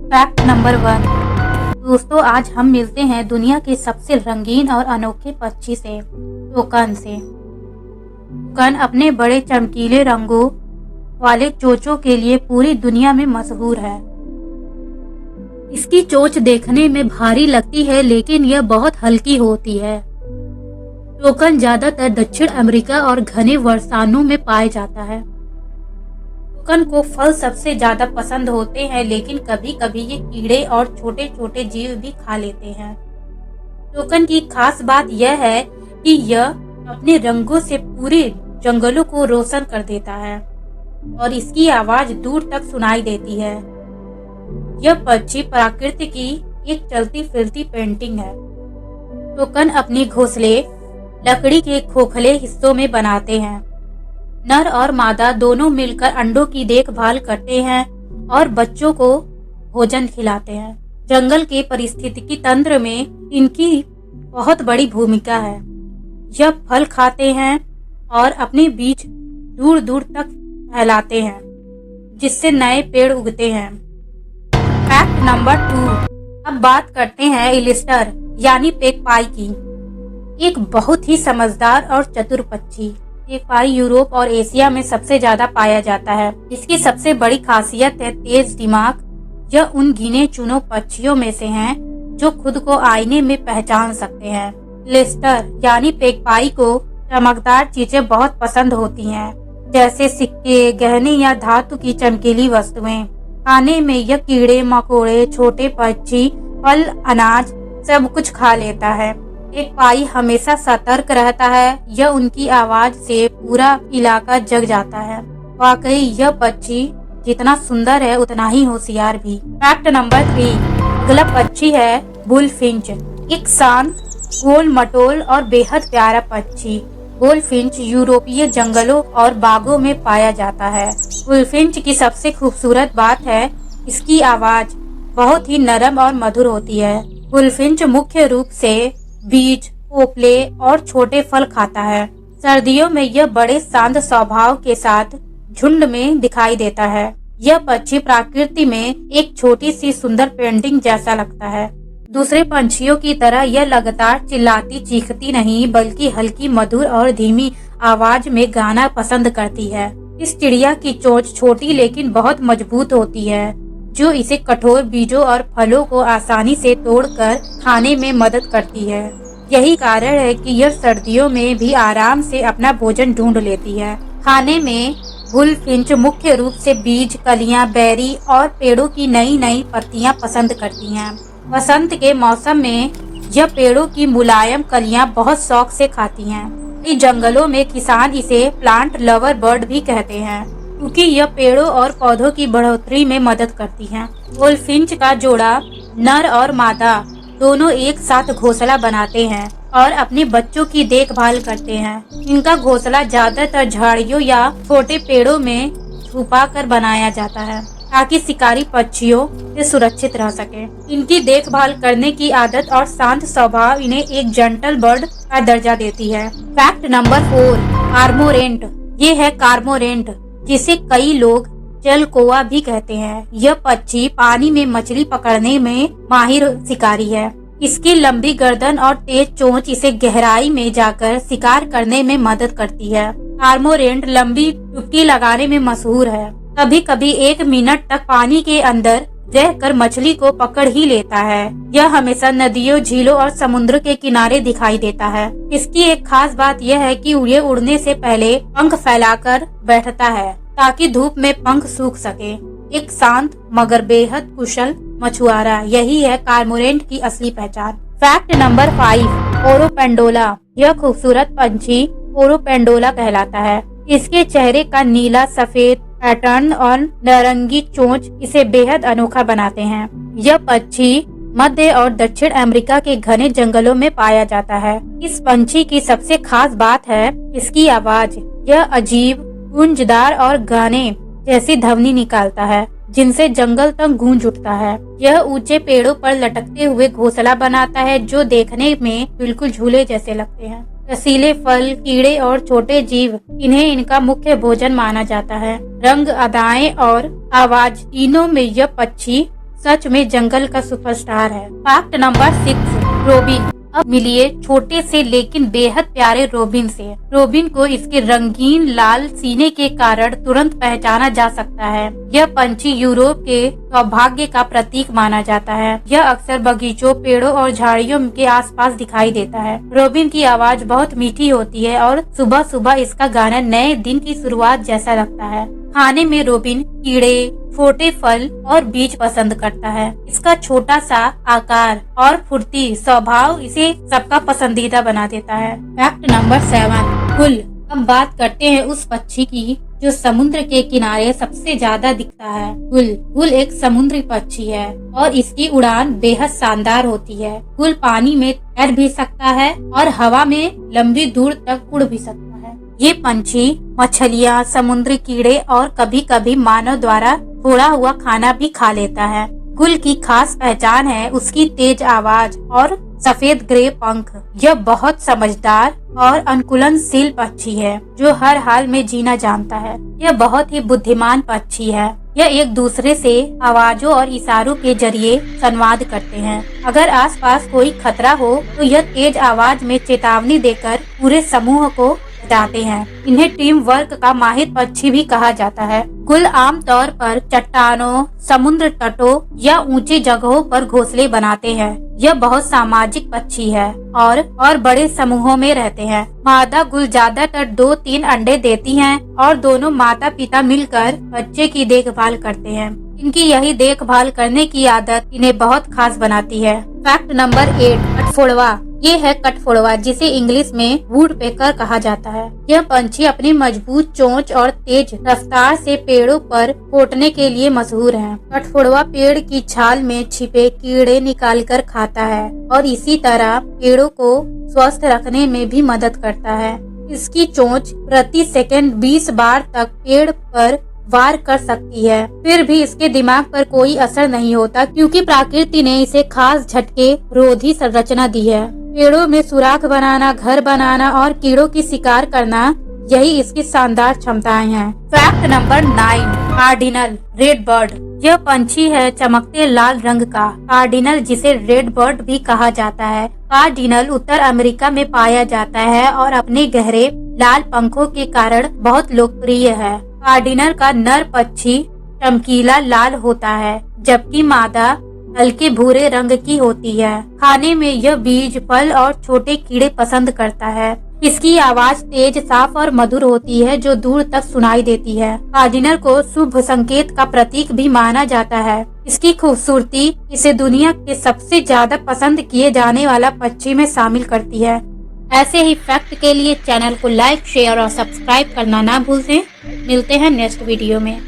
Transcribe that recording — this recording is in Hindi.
Fact number 1। दोस्तों, आज हम मिलते हैं दुनिया के सबसे रंगीन और अनोखे पक्षी से, टोकन से। टोकन अपने बड़े चमकीले रंगों वाले चोंचों के लिए पूरी दुनिया में मशहूर है। इसकी चोंच देखने में भारी लगती है, लेकिन यह बहुत हल्की होती है। टोकन ज्यादातर दक्षिण अमेरिका और घने वर्षावनों में पाया जाता है। टोकन को फल सबसे ज्यादा पसंद होते हैं, लेकिन कभी कभी ये कीड़े और छोटे छोटे जीव भी खा लेते हैं। टोकन की खास बात यह है कि यह अपने रंगों से पूरे जंगलों को रोशन कर देता है और इसकी आवाज दूर तक सुनाई देती है। यह पक्षी प्रकृति की एक चलती फिरती पेंटिंग है। टोकन अपने घोंसले लकड़ी के खोखले हिस्सों में बनाते हैं। नर और मादा दोनों मिलकर अंडों की देखभाल करते हैं और बच्चों को भोजन खिलाते हैं। जंगल के पारिस्थितिकी तंत्र में इनकी बहुत बड़ी भूमिका है। यह फल खाते हैं और अपने बीज दूर दूर तक फैलाते हैं, जिससे नए पेड़ उगते हैं। Fact number 2। अब बात करते हैं इलिस्टर यानी पेगपाई की। एक बहुत ही समझदार और चतुर पक्षी। पेगपाई यूरोप और एशिया में सबसे ज्यादा पाया जाता है। इसकी सबसे बड़ी खासियत है तेज दिमाग। यह उन गिने चुने पक्षियों में से हैं जो खुद को आईने में पहचान सकते हैं। इलिस्टर यानी पेगपाई को चमकदार चीजें बहुत पसंद होती हैं, जैसे सिक्के, गहने या धातु की चमकीली वस्तुएं। खाने में यह कीड़े मकोड़े, छोटे पक्षी, फल, अनाज सब कुछ खा लेता है। पेगपाई हमेशा सतर्क रहता है। यह उनकी आवाज से पूरा इलाका जग जाता है। वाकई यह पक्षी जितना सुंदर है उतना ही होशियार भी। Fact number 3। अगला पक्षी है बुलफिंच। एक शांत, गोल मटोल और बेहद प्यारा पक्षी। बुलफिंच यूरोपीय जंगलों और बागों में पाया जाता है। बुलफिंच की सबसे खूबसूरत बात है इसकी आवाज बहुत ही नरम और मधुर होती है। बुलफिंच मुख्य रूप से बीज, पोपले और छोटे फल खाता है। सर्दियों में यह बड़े शांत स्वभाव के साथ झुंड में दिखाई देता है। यह पक्षी प्रकृति में एक छोटी सी सुंदर पेंटिंग जैसा लगता है। दूसरे पंछियों की तरह यह लगातार चिल्लाती चीखती नहीं, बल्कि हल्की, मधुर और धीमी आवाज में गाना पसंद करती है। इस चिड़िया की चोंच छोटी लेकिन बहुत मजबूत होती है, जो इसे कठोर बीजों और फलों को आसानी से तोड़कर खाने में मदद करती है। यही कारण है कि यह सर्दियों में भी आराम से अपना भोजन ढूंढ लेती है। खाने में बुलफिंच मुख्य रूप से बीज, कलियां, बेरी और पेड़ों की नई नई पत्तियां पसंद करती हैं। वसंत के मौसम में यह पेड़ों की मुलायम कलियां बहुत शौक से खाती हैं। इन जंगलों में किसान इसे प्लांट लवर बर्ड भी कहते हैं, क्योंकि यह पेड़ों और पौधों की बढ़ोतरी में मदद करती हैं। बुलफिंच का जोड़ा नर और मादा दोनों एक साथ घोंसला बनाते हैं और अपने बच्चों की देखभाल करते हैं। इनका घोंसला ज्यादातर झाड़ियों या छोटे पेड़ों में छुपाकर बनाया जाता है, ताकि शिकारी पक्षियों से सुरक्षित रह सके। इनकी देखभाल करने की आदत और शांत स्वभाव इन्हें एक जेंटल बर्ड का दर्जा देती है। Fact number 4। कार्मोरेंट। ये है कार्मोरेंट, जिसे कई लोग जल कौवा भी कहते हैं। यह पक्षी पानी में मछली पकड़ने में माहिर शिकारी है। इसकी लंबी गर्दन और तेज चोंच इसे गहराई में जाकर शिकार करने में मदद करती है। कार्मोरेंट लंबी डुबकी लगाने में मशहूर है। कभी कभी 1 मिनट तक पानी के अंदर रहकर मछली को पकड़ ही लेता है। यह हमेशा नदियों, झीलों और समुद्र के किनारे दिखाई देता है। इसकी एक खास बात यह है कि ये उड़ने से पहले पंख फैलाकर बैठता है, ताकि धूप में पंख सूख सके। एक शांत मगर बेहद कुशल मछुआरा, यही है कार्मोरेंट की असली पहचान। Fact number 5। ओरोपेंडोला। यह खूबसूरत पंछी ओरोपेंडोला कहलाता है। इसके चेहरे का नीला सफेद पैटर्न और नारंगी चोंच इसे बेहद अनोखा बनाते हैं। यह पक्षी मध्य और दक्षिण अमेरिका के घने जंगलों में पाया जाता है। इस पंछी की सबसे खास बात है इसकी आवाज। यह अजीब, गूंजदार और गाने जैसी ध्वनि निकालता है, जिनसे जंगल तक गूंज उठता है। यह ऊंचे पेड़ों पर लटकते हुए घोंसला बनाता है, जो देखने में बिल्कुल झूले जैसे लगते हैं। रसीले फल, कीड़े और छोटे जीव इन्हें इनका मुख्य भोजन माना जाता है। रंग, अदाएं और आवाज तीनों में यह पक्षी सच में जंगल का सुपरस्टार है। Fact number 6, robin. अब मिलिए छोटे से लेकिन बेहद प्यारे रोबिन से। रोबिन को इसके रंगीन लाल सीने के कारण तुरंत पहचाना जा सकता है। यह पंछी यूरोप के सौभाग्य का प्रतीक माना जाता है। यह अक्सर बगीचों, पेड़ों और झाड़ियों के आसपास दिखाई देता है। रोबिन की आवाज बहुत मीठी होती है और सुबह सुबह इसका गाना नए दिन की शुरुआत जैसा लगता है। खाने में रोबिन कीड़े, छोटे फल और बीज पसंद करता है। इसका छोटा सा आकार और फुर्ती स्वभाव इसे सबका पसंदीदा बना देता है। फैक्ट नंबर 7, गुल। अब बात करते हैं उस पक्षी की जो समुद्र के किनारे सबसे ज्यादा दिखता है। गुल एक समुद्री पक्षी है और इसकी उड़ान बेहद शानदार होती है। गुल पानी में तैर भी सकता है और हवा में लंबी दूर तक उड़ भी सकता है। ये पंछी मछलियाँ, समुद्री कीड़े और कभी कभी मानव द्वारा छोड़ा हुआ खाना भी खा लेता है। गुल की खास पहचान है उसकी तेज आवाज और सफेद ग्रे पंख। यह बहुत समझदार और अनुकूलनशील पक्षी है जो हर हाल में जीना जानता है। यह बहुत ही बुद्धिमान पक्षी है। यह एक दूसरे से आवाजों और इशारों के जरिए संवाद करते हैं। अगर आसपास कोई खतरा हो तो यह तेज आवाज में चेतावनी देकर पूरे समूह को बताते हैं। इन्हें टीम वर्क का माहिर पक्षी भी कहा जाता है। गुल आमतौर पर चट्टानों, समुद्र तटों या ऊंची जगहों पर घोंसले बनाते हैं। यह बहुत सामाजिक पक्षी है और बड़े समूहों में रहते हैं। मादा गुल ज्यादातर 2-3 अंडे देती हैं और दोनों माता पिता मिलकर बच्चे की देखभाल करते हैं। इनकी यही देखभाल करने की आदत इन्हें बहुत खास बनाती है। Fact number 8, कठफोड़वा। ये है कठफोड़वा, जिसे इंग्लिश में वुडपेकर कहा जाता है। यह पंछी अपनी मजबूत चोंच और तेज रफ्तार से पेड़ों पर फौंकने के लिए मशहूर है। कठफोड़वा पेड़ की छाल में छिपे कीड़े निकालकर खाता है और इसी तरह पेड़ों को स्वस्थ रखने में भी मदद करता है। इसकी चोंच प्रति सेकंड 20 बार तक पेड़ पर वार कर सकती है। फिर भी इसके दिमाग पर कोई असर नहीं होता क्योंकि प्रकृति ने इसे खास झटके रोधी संरचना दी है। पेड़ों में सुराख बनाना, घर बनाना और कीड़ों की शिकार करना, यही इसकी शानदार क्षमताएं हैं। Fact number 9, cardinal red bird. यह पंछी है चमकते लाल रंग का। कार्डिनल, जिसे रेड बर्ड भी कहा जाता है, कार्डिनल उत्तर अमेरिका में पाया जाता है और अपने गहरे लाल पंखों के कारण बहुत लोकप्रिय है। कार्डिनल का नर पक्षी चमकीला लाल होता है जबकि मादा हल्के भूरे रंग की होती है। खाने में यह बीज, फल और छोटे कीड़े पसंद करता है। इसकी आवाज तेज, साफ और मधुर होती है जो दूर तक सुनाई देती है। कार्डिनल को शुभ संकेत का प्रतीक भी माना जाता है। इसकी खूबसूरती इसे दुनिया के सबसे ज्यादा पसंद किए जाने वाला पक्षी में शामिल करती है। ऐसे ही फैक्ट के लिए चैनल को लाइक, शेयर और सब्सक्राइब करना ना भूलें। मिलते हैं नेक्स्ट वीडियो में।